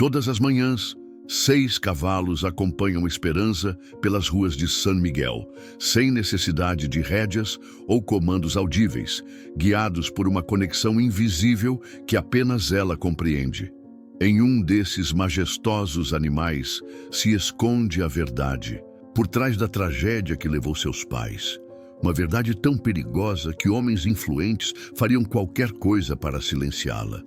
Todas as manhãs, 6 cavalos acompanham Esperança pelas ruas de San Miguel, sem necessidade de rédeas ou comandos audíveis, guiados por uma conexão invisível que apenas ela compreende. Em um desses majestosos animais se esconde a verdade, por trás da tragédia que levou seus pais. Uma verdade tão perigosa que homens influentes fariam qualquer coisa para silenciá-la.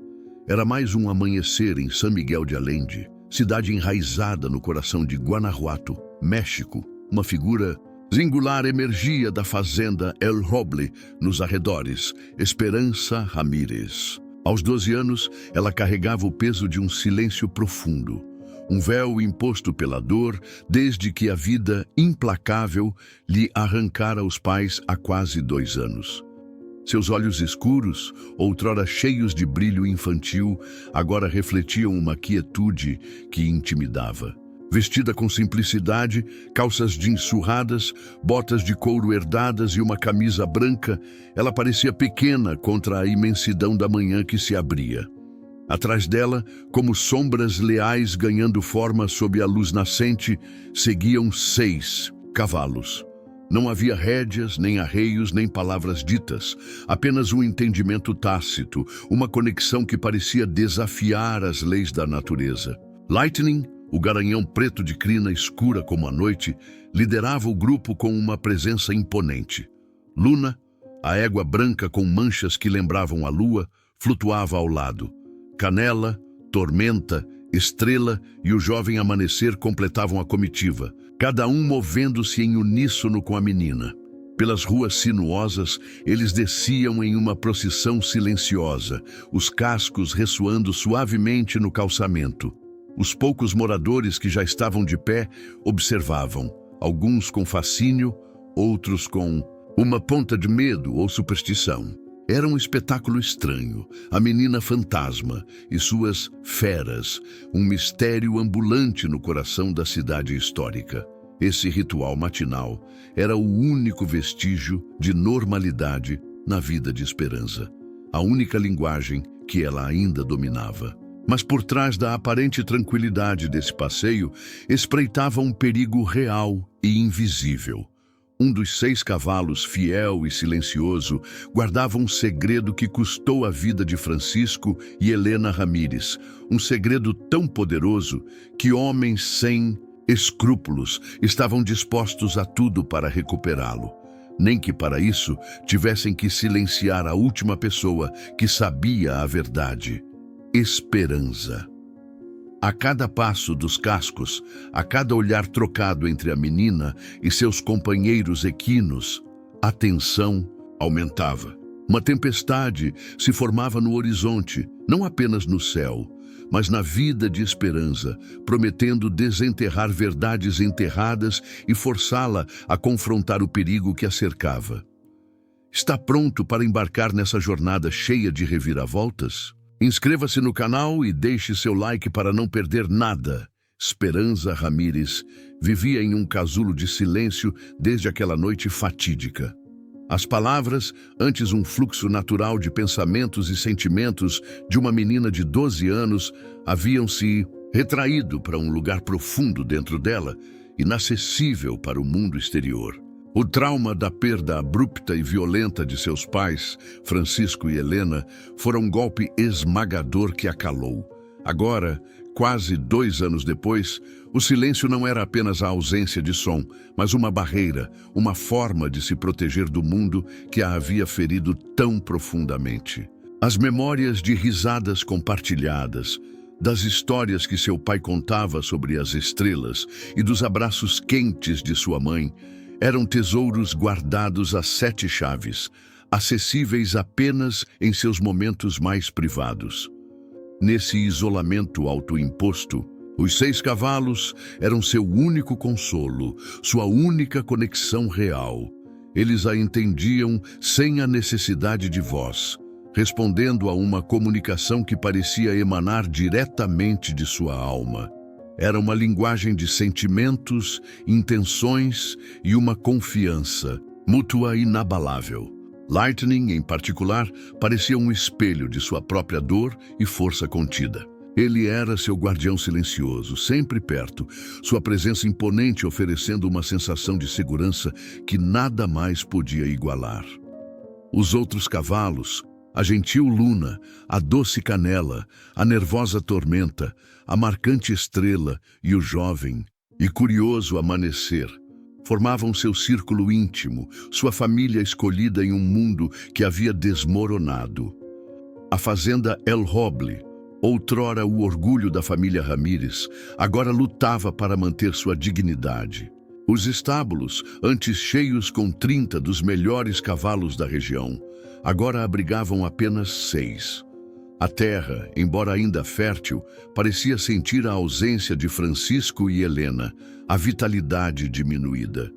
Era mais um amanhecer em San Miguel de Allende, cidade enraizada no coração de Guanajuato, México. Uma figura singular emergia da fazenda El Roble, nos arredores, Esperança Ramírez. Aos 12 anos, ela carregava o peso de um silêncio profundo, um véu imposto pela dor desde que a vida implacável lhe arrancara os pais há quase 2 anos. Seus olhos escuros, outrora cheios de brilho infantil, agora refletiam uma quietude que intimidava. Vestida com simplicidade, calças jeans surradas, botas de couro herdadas e uma camisa branca, ela parecia pequena contra a imensidão da manhã que se abria. Atrás dela, como sombras leais ganhando forma sob a luz nascente, seguiam 6 cavalos. Não havia rédeas, nem arreios, nem palavras ditas, apenas um entendimento tácito, uma conexão que parecia desafiar as leis da natureza. Lightning, o garanhão preto de crina escura como a noite, liderava o grupo com uma presença imponente. Luna, a égua branca com manchas que lembravam a lua, flutuava ao lado. Canela, Tormenta, Estrela e o jovem Amanhecer completavam a comitiva, cada um movendo-se em uníssono com a menina. Pelas ruas sinuosas, eles desciam em uma procissão silenciosa, os cascos ressoando suavemente no calçamento. Os poucos moradores que já estavam de pé observavam, alguns com fascínio, outros com uma ponta de medo ou superstição. Era um espetáculo estranho, a menina fantasma e suas feras, um mistério ambulante no coração da cidade histórica. Esse ritual matinal era o único vestígio de normalidade na vida de Esperança, a única linguagem que ela ainda dominava. Mas por trás da aparente tranquilidade desse passeio, espreitava um perigo real e invisível. Um dos 6 cavalos, fiel e silencioso, guardava um segredo que custou a vida de Francisco e Helena Ramírez. Um segredo tão poderoso que homens sem escrúpulos estavam dispostos a tudo para recuperá-lo. Nem que para isso tivessem que silenciar a última pessoa que sabia a verdade. Esperança. A cada passo dos cascos, a cada olhar trocado entre a menina e seus companheiros equinos, a tensão aumentava. Uma tempestade se formava no horizonte, não apenas no céu, mas na vida de Esperança, prometendo desenterrar verdades enterradas e forçá-la a confrontar o perigo que a cercava. Está pronto para embarcar nessa jornada cheia de reviravoltas? Inscreva-se no canal e deixe seu like para não perder nada. Esperança Ramírez vivia em um casulo de silêncio desde aquela noite fatídica. As palavras, antes um fluxo natural de pensamentos e sentimentos de uma menina de 12 anos, haviam se retraído para um lugar profundo dentro dela, inacessível para o mundo exterior. O trauma da perda abrupta e violenta de seus pais, Francisco e Helena, foram um golpe esmagador que a calou. Agora, quase 2 anos depois, o silêncio não era apenas a ausência de som, mas uma barreira, uma forma de se proteger do mundo que a havia ferido tão profundamente. As memórias de risadas compartilhadas, das histórias que seu pai contava sobre as estrelas e dos abraços quentes de sua mãe, eram tesouros guardados a 7 chaves, acessíveis apenas em seus momentos mais privados. Nesse isolamento autoimposto, os 6 cavalos eram seu único consolo, sua única conexão real. Eles a entendiam sem a necessidade de voz, respondendo a uma comunicação que parecia emanar diretamente de sua alma. Era uma linguagem de sentimentos, intenções e uma confiança mútua inabalável. Lightning, em particular, parecia um espelho de sua própria dor e força contida. Ele era seu guardião silencioso, sempre perto, sua presença imponente oferecendo uma sensação de segurança que nada mais podia igualar. Os outros cavalos, a gentil Luna, a doce Canela, a nervosa Tormenta, a marcante Estrela e o jovem e curioso Amanhecer, formavam seu círculo íntimo, sua família escolhida em um mundo que havia desmoronado. A fazenda El Roble, outrora o orgulho da família Ramírez, agora lutava para manter sua dignidade. Os estábulos, antes cheios com 30 dos melhores cavalos da região, agora abrigavam apenas 6. A terra, embora ainda fértil, parecia sentir a ausência de Francisco e Helena, a vitalidade diminuída.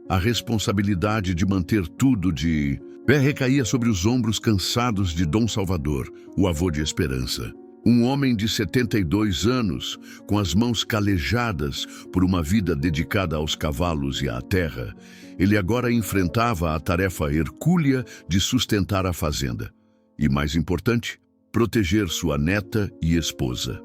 A responsabilidade de manter tudo de pé recaía sobre os ombros cansados de Dom Salvador, o avô de Esperança. Um homem de 72 anos, com as mãos calejadas por uma vida dedicada aos cavalos e à terra, ele agora enfrentava a tarefa hercúlea de sustentar a fazenda. E, mais importante, proteger sua neta e esposa.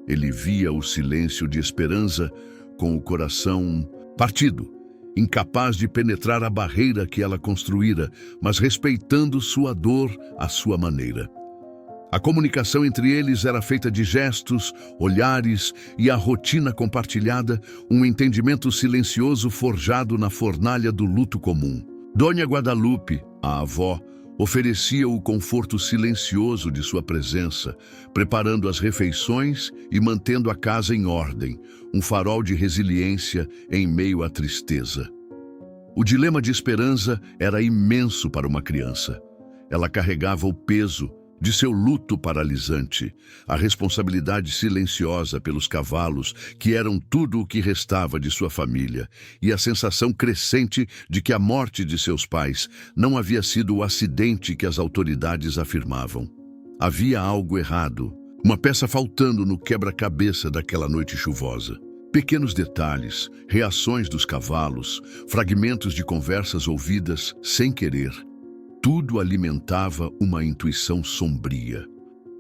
Ele via o silêncio de Esperança com o coração partido, incapaz de penetrar a barreira que ela construíra, mas respeitando sua dor à sua maneira. A comunicação entre eles era feita de gestos, olhares e a rotina compartilhada, um entendimento silencioso forjado na fornalha do luto comum. Dona Guadalupe, a avó, oferecia o conforto silencioso de sua presença, preparando as refeições e mantendo a casa em ordem, um farol de resiliência em meio à tristeza. O dilema de Esperança era imenso para uma criança. Ela carregava o peso de seu luto paralisante, a responsabilidade silenciosa pelos cavalos, que eram tudo o que restava de sua família, e a sensação crescente de que a morte de seus pais não havia sido o acidente que as autoridades afirmavam. Havia algo errado, uma peça faltando no quebra-cabeça daquela noite chuvosa. Pequenos detalhes, reações dos cavalos, fragmentos de conversas ouvidas sem querer, tudo alimentava uma intuição sombria.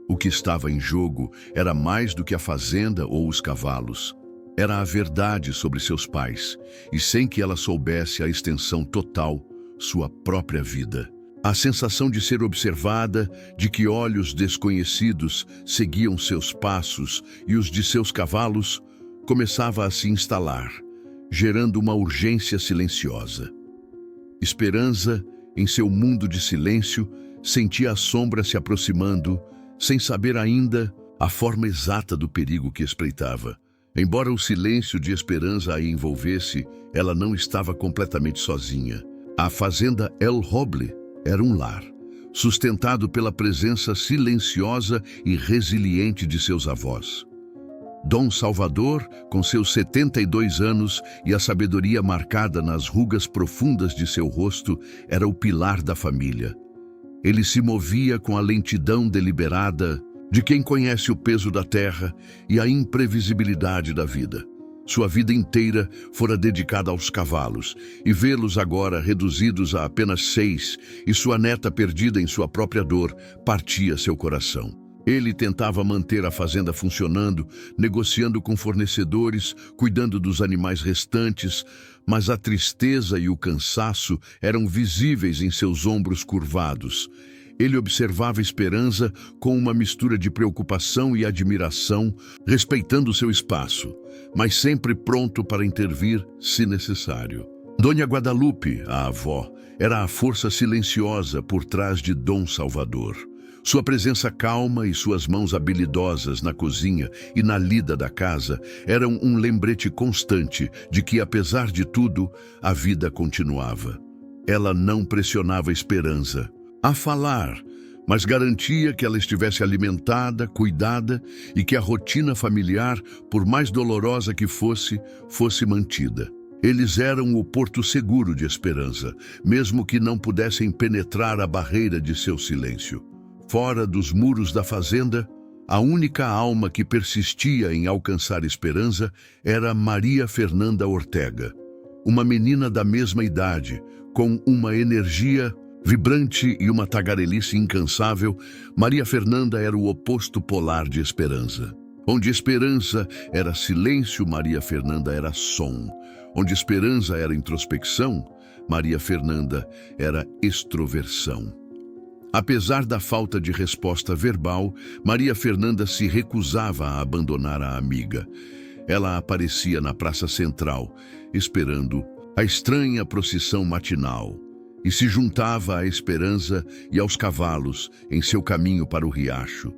O que estava em jogo era mais do que a fazenda ou os cavalos. Era a verdade sobre seus pais, e sem que ela soubesse a extensão total, sua própria vida. A sensação de ser observada, de que olhos desconhecidos seguiam seus passos e os de seus cavalos, começava a se instalar, gerando uma urgência silenciosa. Esperança, em seu mundo de silêncio, sentia a sombra se aproximando, sem saber ainda a forma exata do perigo que espreitava. Embora o silêncio de Esperança a envolvesse, ela não estava completamente sozinha. A fazenda El Roble era um lar, sustentado pela presença silenciosa e resiliente de seus avós. Dom Salvador, com seus 72 anos e a sabedoria marcada nas rugas profundas de seu rosto, era o pilar da família. Ele se movia com a lentidão deliberada de quem conhece o peso da terra e a imprevisibilidade da vida. Sua vida inteira fora dedicada aos cavalos, e vê-los agora reduzidos a apenas 6 e sua neta perdida em sua própria dor partia seu coração. Ele tentava manter a fazenda funcionando, negociando com fornecedores, cuidando dos animais restantes, mas a tristeza e o cansaço eram visíveis em seus ombros curvados. Ele observava Esperança com uma mistura de preocupação e admiração, respeitando seu espaço, mas sempre pronto para intervir se necessário. Dona Guadalupe, a avó, era a força silenciosa por trás de Dom Salvador. Sua presença calma e suas mãos habilidosas na cozinha e na lida da casa eram um lembrete constante de que, apesar de tudo, a vida continuava. Ela não pressionava Esperança a falar, mas garantia que ela estivesse alimentada, cuidada e que a rotina familiar, por mais dolorosa que fosse mantida. Eles eram o porto seguro de Esperança, mesmo que não pudessem penetrar a barreira de seu silêncio. Fora dos muros da fazenda, a única alma que persistia em alcançar Esperança era Maria Fernanda Ortega, uma menina da mesma idade, com uma energia Vibrante e uma tagarelice incansável, Maria Fernanda era o oposto polar de Esperança. Onde Esperança era silêncio, Maria Fernanda era som. Onde Esperança era introspecção, Maria Fernanda era extroversão. Apesar da falta de resposta verbal, Maria Fernanda se recusava a abandonar a amiga. Ela aparecia na praça central, esperando a estranha procissão matinal, e se juntava à Esperança e aos cavalos em seu caminho para o riacho.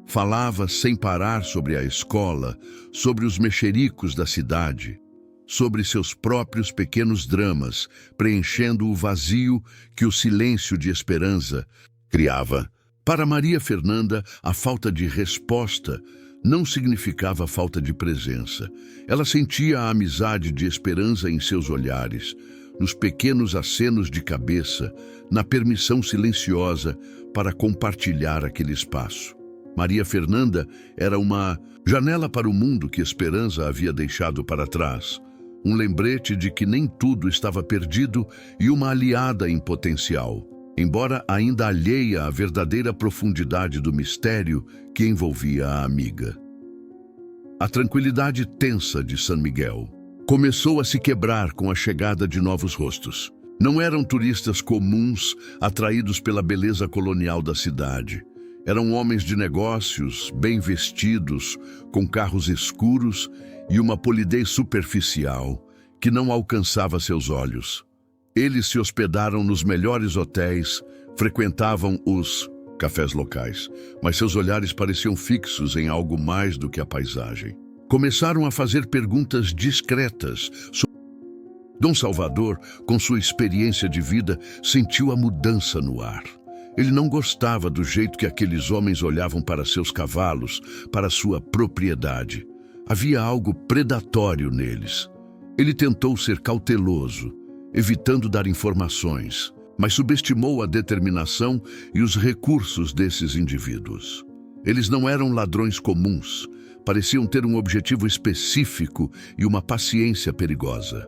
Falava sem parar sobre a escola, sobre os mexericos da cidade, sobre seus próprios pequenos dramas, preenchendo o vazio que o silêncio de Esperança criava. Para Maria Fernanda, a falta de resposta não significava falta de presença. Ela sentia a amizade de Esperança em seus olhares, nos pequenos acenos de cabeça, na permissão silenciosa para compartilhar aquele espaço. Maria Fernanda era uma janela para o mundo que Esperança havia deixado para trás, um lembrete de que nem tudo estava perdido e uma aliada em potencial, embora ainda alheia à verdadeira profundidade do mistério que envolvia a amiga. A tranquilidade tensa de San Miguel começou a se quebrar com a chegada de novos rostos. Não eram turistas comuns atraídos pela beleza colonial da cidade. Eram homens de negócios, bem vestidos, com carros escuros e uma polidez superficial que não alcançava seus olhos. Eles se hospedaram nos melhores hotéis, frequentavam os cafés locais, mas seus olhares pareciam fixos em algo mais do que a paisagem. Começaram a fazer perguntas discretas. Dom Salvador, com sua experiência de vida, sentiu a mudança no ar. Ele não gostava do jeito que aqueles homens olhavam para seus cavalos, para sua propriedade. Havia algo predatório neles. Ele tentou ser cauteloso, evitando dar informações, mas subestimou a determinação e os recursos desses indivíduos. Eles não eram ladrões comuns, pareciam ter um objetivo específico e uma paciência perigosa.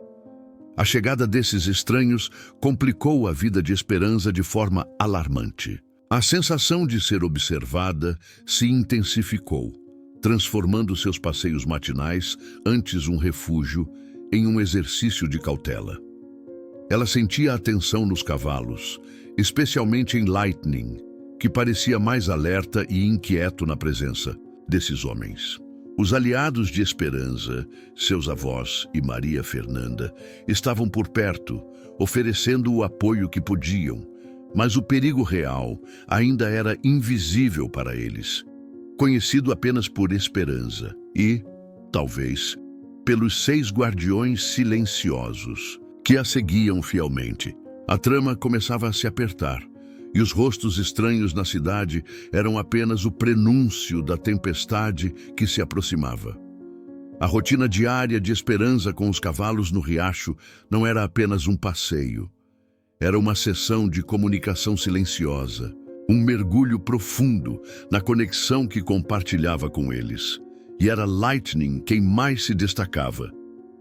A chegada desses estranhos complicou a vida de Esperança de forma alarmante. A sensação de ser observada se intensificou, transformando seus passeios matinais, antes um refúgio, em um exercício de cautela. Ela sentia a tensão nos cavalos, especialmente em Lightning, que parecia mais alerta e inquieto na presença desses homens. Os aliados de Esperança, seus avós e Maria Fernanda, estavam por perto, oferecendo o apoio que podiam, mas o perigo real ainda era invisível para eles, conhecido apenas por Esperança e, talvez, pelos 6 guardiões silenciosos que a seguiam fielmente. A trama começava a se apertar, e os rostos estranhos na cidade eram apenas o prenúncio da tempestade que se aproximava. A rotina diária de Esperança com os cavalos no riacho não era apenas um passeio. Era uma sessão de comunicação silenciosa, um mergulho profundo na conexão que compartilhava com eles. E era Lightning quem mais se destacava.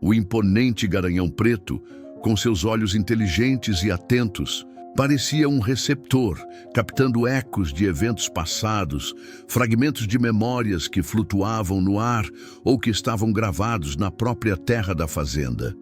O imponente garanhão preto, com seus olhos inteligentes e atentos, parecia um receptor, captando ecos de eventos passados, fragmentos de memórias que flutuavam no ar ou que estavam gravados na própria terra da fazenda.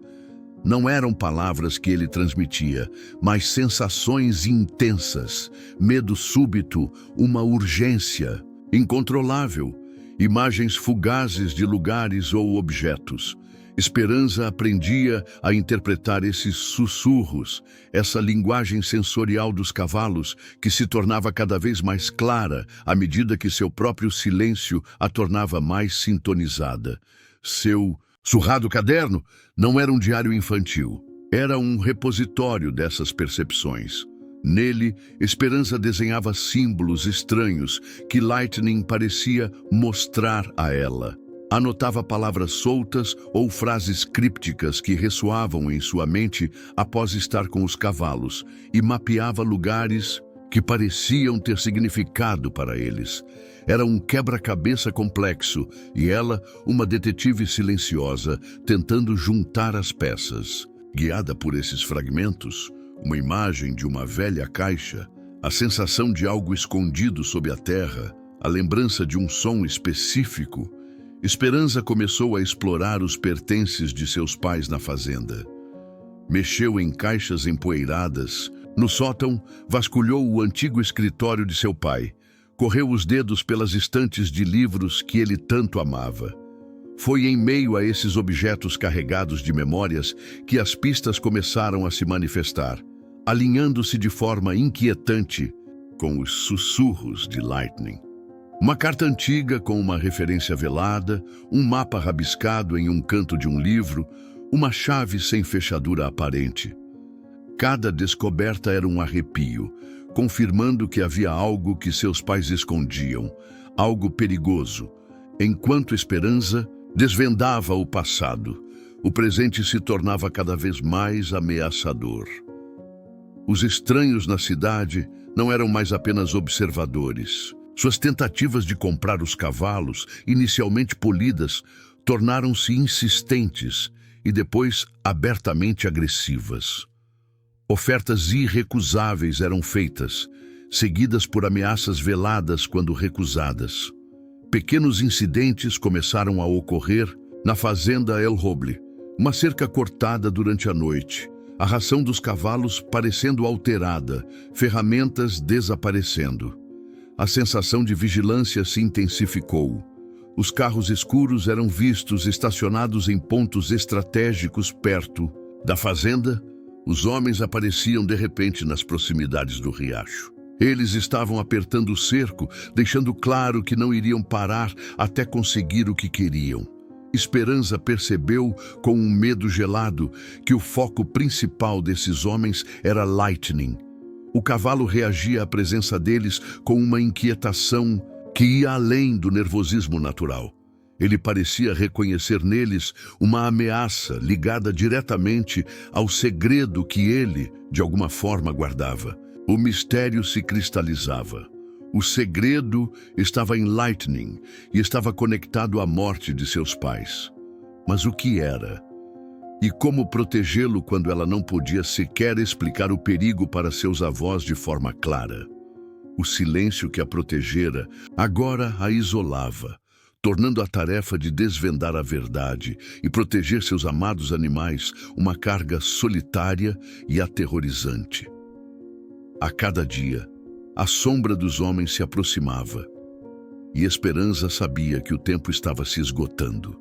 Não eram palavras que ele transmitia, mas sensações intensas, medo súbito, uma urgência incontrolável, imagens fugazes de lugares ou objetos. Esperança aprendia a interpretar esses sussurros, essa linguagem sensorial dos cavalos que se tornava cada vez mais clara à medida que seu próprio silêncio a tornava mais sintonizada. Seu surrado caderno não era um diário infantil, era um repositório dessas percepções. Nele, Esperança desenhava símbolos estranhos que Lightning parecia mostrar a ela. Anotava palavras soltas ou frases crípticas que ressoavam em sua mente após estar com os cavalos e mapeava lugares que pareciam ter significado para eles. Era um quebra-cabeça complexo e ela, uma detetive silenciosa, tentando juntar as peças. Guiada por esses fragmentos, uma imagem de uma velha caixa, a sensação de algo escondido sob a terra, a lembrança de um som específico, Esperança começou a explorar os pertences de seus pais na fazenda. Mexeu em caixas empoeiradas. No sótão, vasculhou o antigo escritório de seu pai. Correu os dedos pelas estantes de livros que ele tanto amava. Foi em meio a esses objetos carregados de memórias que as pistas começaram a se manifestar, alinhando-se de forma inquietante com os sussurros de Lightning. Uma carta antiga com uma referência velada, um mapa rabiscado em um canto de um livro, uma chave sem fechadura aparente. Cada descoberta era um arrepio, confirmando que havia algo que seus pais escondiam, algo perigoso. Enquanto Esperança desvendava o passado, o presente se tornava cada vez mais ameaçador. Os estranhos na cidade não eram mais apenas observadores. Suas tentativas de comprar os cavalos, inicialmente polidas, tornaram-se insistentes e depois abertamente agressivas. Ofertas irrecusáveis eram feitas, seguidas por ameaças veladas quando recusadas. Pequenos incidentes começaram a ocorrer na fazenda El Roble. Uma cerca cortada durante a noite, a ração dos cavalos parecendo alterada, ferramentas desaparecendo. A sensação de vigilância se intensificou. Os carros escuros eram vistos estacionados em pontos estratégicos perto da fazenda. Os homens apareciam de repente nas proximidades do riacho. Eles estavam apertando o cerco, deixando claro que não iriam parar até conseguir o que queriam. Esperança percebeu com um medo gelado que o foco principal desses homens era Lightning. O cavalo reagia à presença deles com uma inquietação que ia além do nervosismo natural. Ele parecia reconhecer neles uma ameaça ligada diretamente ao segredo que ele, de alguma forma, guardava. O mistério se cristalizava. O segredo estava em Lightning e estava conectado à morte de seus pais. Mas o que era? E como protegê-lo quando ela não podia sequer explicar o perigo para seus avós de forma clara? O silêncio que a protegera agora a isolava, tornando a tarefa de desvendar a verdade e proteger seus amados animais uma carga solitária e aterrorizante. A cada dia, a sombra dos homens se aproximava, e Esperança sabia que o tempo estava se esgotando.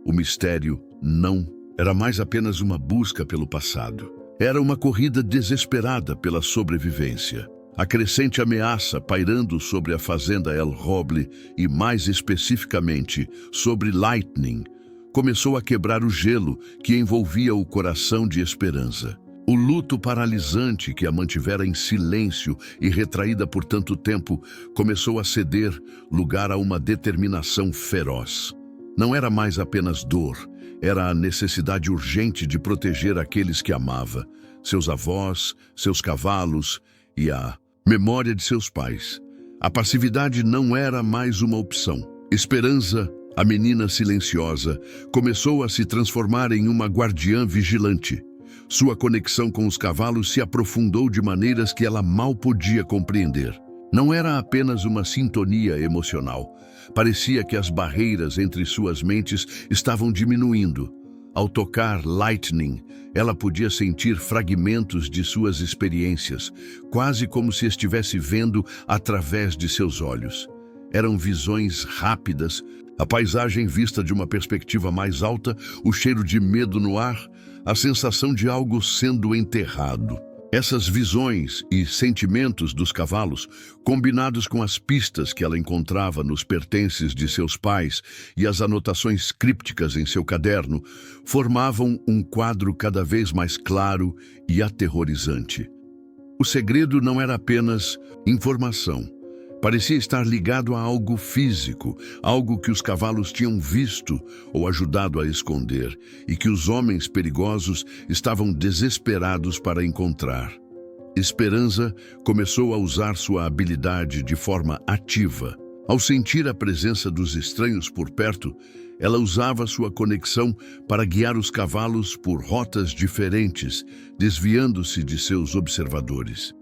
O mistério não era mais apenas uma busca pelo passado. Era uma corrida desesperada pela sobrevivência. A crescente ameaça pairando sobre a fazenda El Roble e, mais especificamente, sobre Lightning, começou a quebrar o gelo que envolvia o coração de Esperança. O luto paralisante que a mantivera em silêncio e retraída por tanto tempo começou a ceder lugar a uma determinação feroz. Não era mais apenas dor, era a necessidade urgente de proteger aqueles que amava, seus avós, seus cavalos e a memória de seus pais. A passividade não era mais uma opção. Esperança, a menina silenciosa, começou a se transformar em uma guardiã vigilante. Sua conexão com os cavalos se aprofundou de maneiras que ela mal podia compreender. Não era apenas uma sintonia emocional. Parecia que as barreiras entre suas mentes estavam diminuindo. Ao tocar Lightning, ela podia sentir fragmentos de suas experiências, quase como se estivesse vendo através de seus olhos. Eram visões rápidas, a paisagem vista de uma perspectiva mais alta, o cheiro de medo no ar, a sensação de algo sendo enterrado. Essas visões e sentimentos dos cavalos, combinados com as pistas que ela encontrava nos pertences de seus pais e as anotações crípticas em seu caderno, formavam um quadro cada vez mais claro e aterrorizante. O segredo não era apenas informação. Parecia estar ligado a algo físico, algo que os cavalos tinham visto ou ajudado a esconder e que os homens perigosos estavam desesperados para encontrar. Esperança começou a usar sua habilidade de forma ativa. Ao sentir a presença dos estranhos por perto, Ela usava sua conexão para guiar os cavalos por rotas diferentes, desviando-se de seus observadores.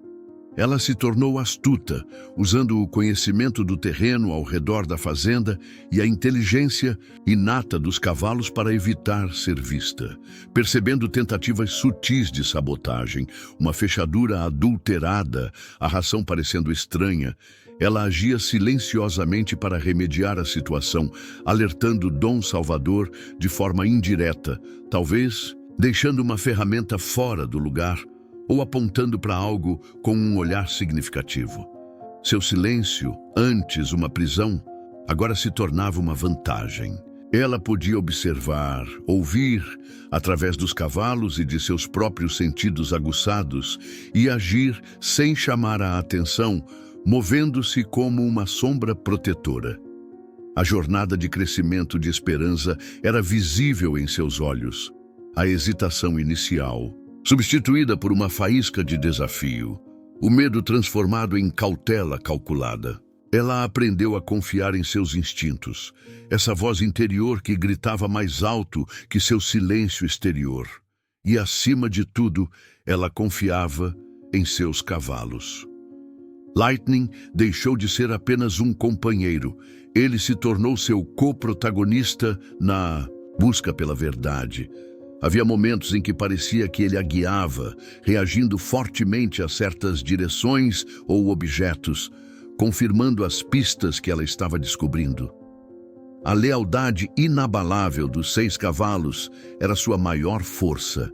Ela se tornou astuta, usando o conhecimento do terreno ao redor da fazenda e a inteligência inata dos cavalos para evitar ser vista. Percebendo tentativas sutis de sabotagem, uma fechadura adulterada, a ração parecendo estranha, ela agia silenciosamente para remediar a situação, alertando Dom Salvador de forma indireta, talvez deixando uma ferramenta fora do lugar, ou apontando para algo com um olhar significativo. Seu silêncio, antes uma prisão, agora se tornava uma vantagem. Ela podia observar, ouvir, através dos cavalos e de seus próprios sentidos aguçados, e agir sem chamar a atenção, movendo-se como uma sombra protetora. A jornada de crescimento de Esperança era visível em seus olhos. A hesitação inicial, substituída por uma faísca de desafio, o medo transformado em cautela calculada. Ela aprendeu a confiar em seus instintos, essa voz interior que gritava mais alto que seu silêncio exterior. E, acima de tudo, ela confiava em seus cavalos. Lightning deixou de ser apenas um companheiro. Ele se tornou seu co-protagonista na busca pela verdade. Havia momentos em que parecia que ele a guiava, reagindo fortemente a certas direções ou objetos, confirmando as pistas que ela estava descobrindo. A lealdade inabalável dos 6 cavalos era sua maior força,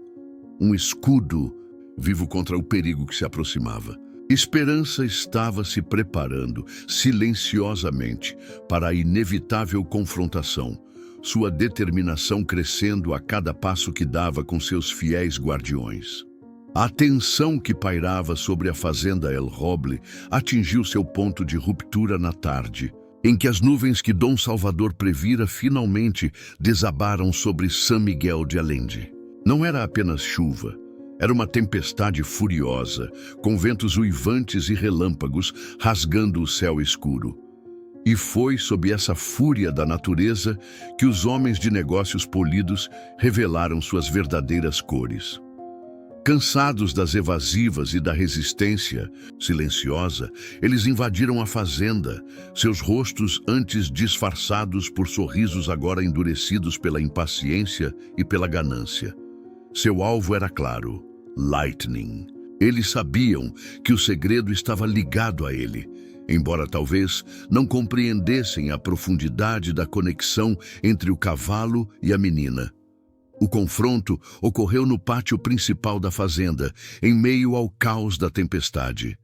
um escudo vivo contra o perigo que se aproximava. Esperança estava se preparando, silenciosamente, para a inevitável confrontação, sua determinação crescendo a cada passo que dava com seus fiéis guardiões. A tensão que pairava sobre a fazenda El Roble atingiu seu ponto de ruptura na tarde, em que as nuvens que Dom Salvador previra finalmente desabaram sobre San Miguel de Allende. Não era apenas chuva, era uma tempestade furiosa, com ventos uivantes e relâmpagos rasgando o céu escuro. E foi sob essa fúria da natureza que os homens de negócios polidos revelaram suas verdadeiras cores. Cansados das evasivas e da resistência silenciosa, eles invadiram a fazenda, seus rostos antes disfarçados por sorrisos agora endurecidos pela impaciência e pela ganância. Seu alvo era claro: Lightning. Eles sabiam que o segredo estava ligado a ele, embora talvez não compreendessem a profundidade da conexão entre o cavalo e a menina. O confronto ocorreu no pátio principal da fazenda, em meio ao caos da tempestade.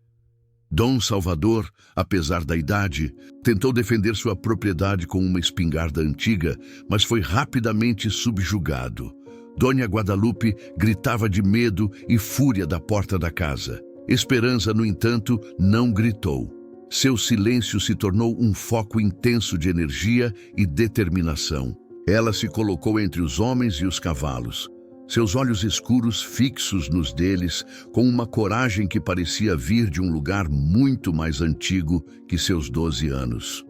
Dom Salvador, apesar da idade, tentou defender sua propriedade com uma espingarda antiga, mas foi rapidamente subjugado. Dona Guadalupe gritava de medo e fúria da porta da casa. Esperança, no entanto, não gritou. Seu silêncio se tornou um foco intenso de energia e determinação. Ela se colocou entre os homens e os cavalos, seus olhos escuros fixos nos deles, com uma coragem que parecia vir de um lugar muito mais antigo que seus 12 anos.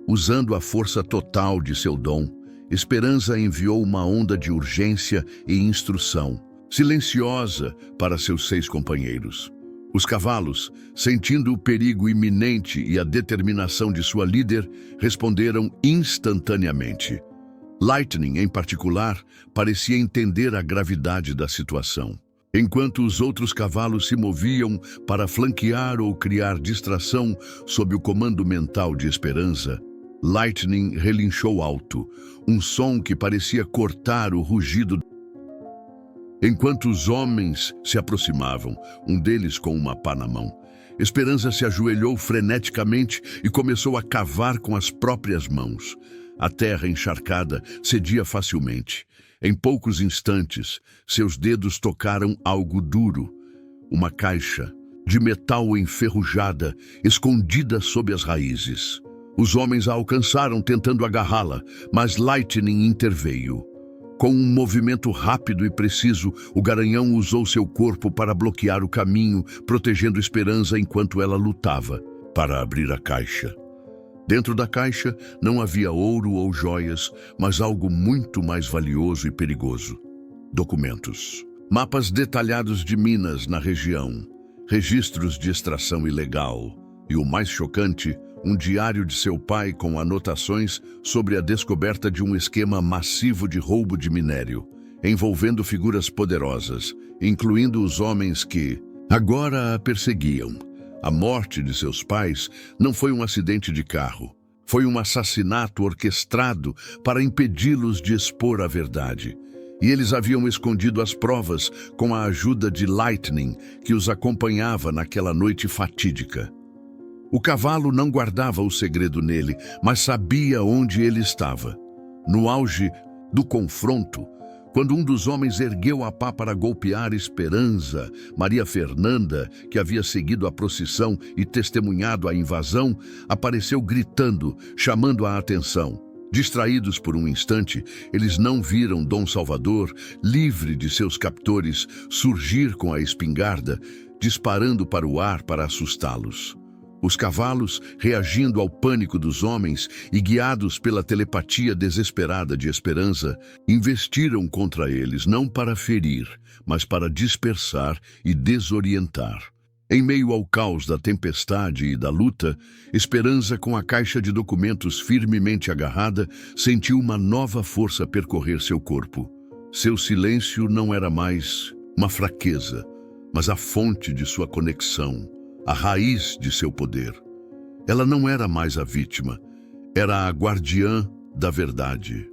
Usando a força total de seu dom, Esperança enviou uma onda de urgência e instrução, silenciosa, para seus 6 companheiros. Os cavalos, sentindo o perigo iminente e a determinação de sua líder, responderam instantaneamente. Lightning, em particular, parecia entender a gravidade da situação. Enquanto os outros cavalos se moviam para flanquear ou criar distração sob o comando mental de Esperança, Lightning relinchou alto, um som que parecia cortar o rugido. Enquanto os homens se aproximavam, um deles com uma pá na mão, Esperança se ajoelhou freneticamente e começou a cavar com as próprias mãos. A terra encharcada cedia facilmente. Em poucos instantes, seus dedos tocaram algo duro, uma caixa de metal enferrujada, escondida sob as raízes. Os homens a alcançaram tentando agarrá-la, mas Lightning interveio. Com um movimento rápido e preciso, o garanhão usou seu corpo para bloquear o caminho, protegendo Esperança enquanto ela lutava para abrir a caixa. Dentro da caixa não havia ouro ou joias, mas algo muito mais valioso e perigoso: documentos. Mapas detalhados de minas na região, registros de extração ilegal e, o mais chocante, um diário de seu pai com anotações sobre a descoberta de um esquema massivo de roubo de minério, envolvendo figuras poderosas, incluindo os homens que agora a perseguiam. A morte de seus pais não foi um acidente de carro. Foi um assassinato orquestrado para impedi-los de expor a verdade. E eles haviam escondido as provas com a ajuda de Lightning, que os acompanhava naquela noite fatídica. O cavalo não guardava o segredo nele, mas sabia onde ele estava. No auge do confronto, quando um dos homens ergueu a pá para golpear Esperança, Maria Fernanda, que havia seguido a procissão e testemunhado a invasão, apareceu gritando, chamando a atenção. Distraídos por um instante, eles não viram Dom Salvador, livre de seus captores, surgir com a espingarda, disparando para o ar para assustá-los. Os cavalos, reagindo ao pânico dos homens e guiados pela telepatia desesperada de Esperança, investiram contra eles não para ferir, mas para dispersar e desorientar. Em meio ao caos da tempestade e da luta, Esperança, com a caixa de documentos firmemente agarrada, sentiu uma nova força percorrer seu corpo. Seu silêncio não era mais uma fraqueza, mas a fonte de sua conexão, a raiz de seu poder. Ela não era mais a vítima, era a guardiã da verdade.